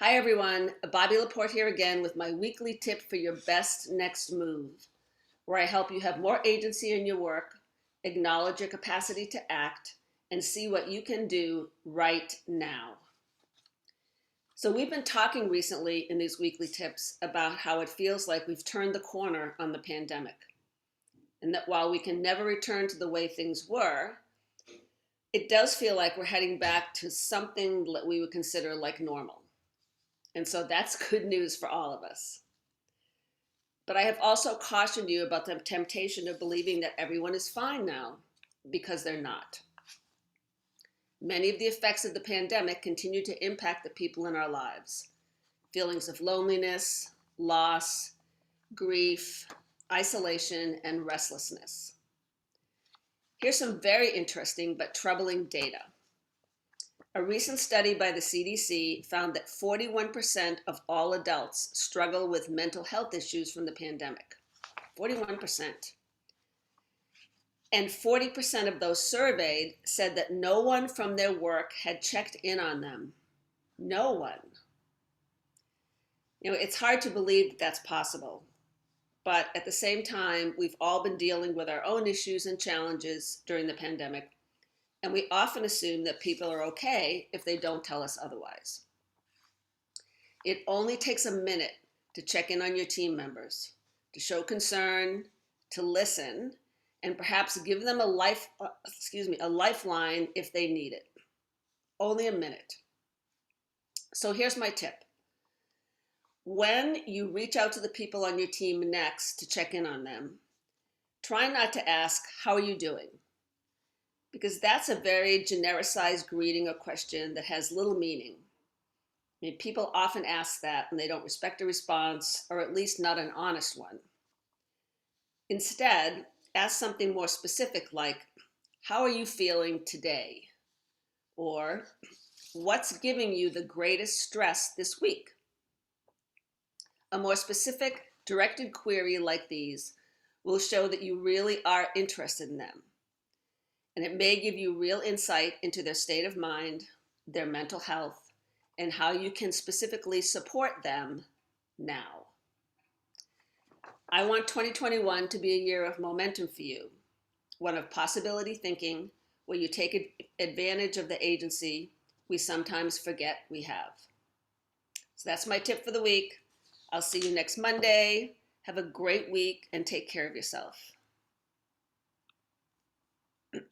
Hi everyone, Bobbie LaPorte here again with my weekly tip for your best next move, where I help you have more agency in your work, acknowledge your capacity to act, and see what you can do right now. So we've been talking recently in these weekly tips about how it feels like we've turned the corner on the pandemic, and that while we can never return to the way things were, it does feel like we're heading back to something that we would consider like normal. And so that's good news for all of us. But I have also cautioned you about the temptation of believing that everyone is fine now, because they're not. Many of the effects of the pandemic continue to impact the people in our lives. Feelings of loneliness, loss, grief, isolation, and restlessness. Here's some very interesting but troubling data. A recent study by the CDC found that 41% of all adults struggle with mental health issues from the pandemic. 41%. And 40% of those surveyed said that no one from their work had checked in on them. No one. It's hard to believe that that's possible. But at the same time, we've all been dealing with our own issues and challenges during the pandemic. And we often assume that people are okay if they don't tell us otherwise. It only takes a minute to check in on your team members, to show concern, to listen, and perhaps give them a lifeline if they need it. Only a minute. So here's my tip. When you reach out to the people on your team next to check in on them, try not to ask, "How are you doing?" Because that's a very genericized greeting or question that has little meaning. People often ask that and they don't respect a response, or at least not an honest one. Instead, ask something more specific like, "How are you feeling today?" Or, "What's giving you the greatest stress this week?" A more specific, directed query like these will show that you really are interested in them. And it may give you real insight into their state of mind, their mental health, and how you can specifically support them now. I want 2021 to be a year of momentum for you, one of possibility thinking, where you take advantage of the agency we sometimes forget we have. So that's my tip for the week. I'll see you next Monday. Have a great week and take care of yourself.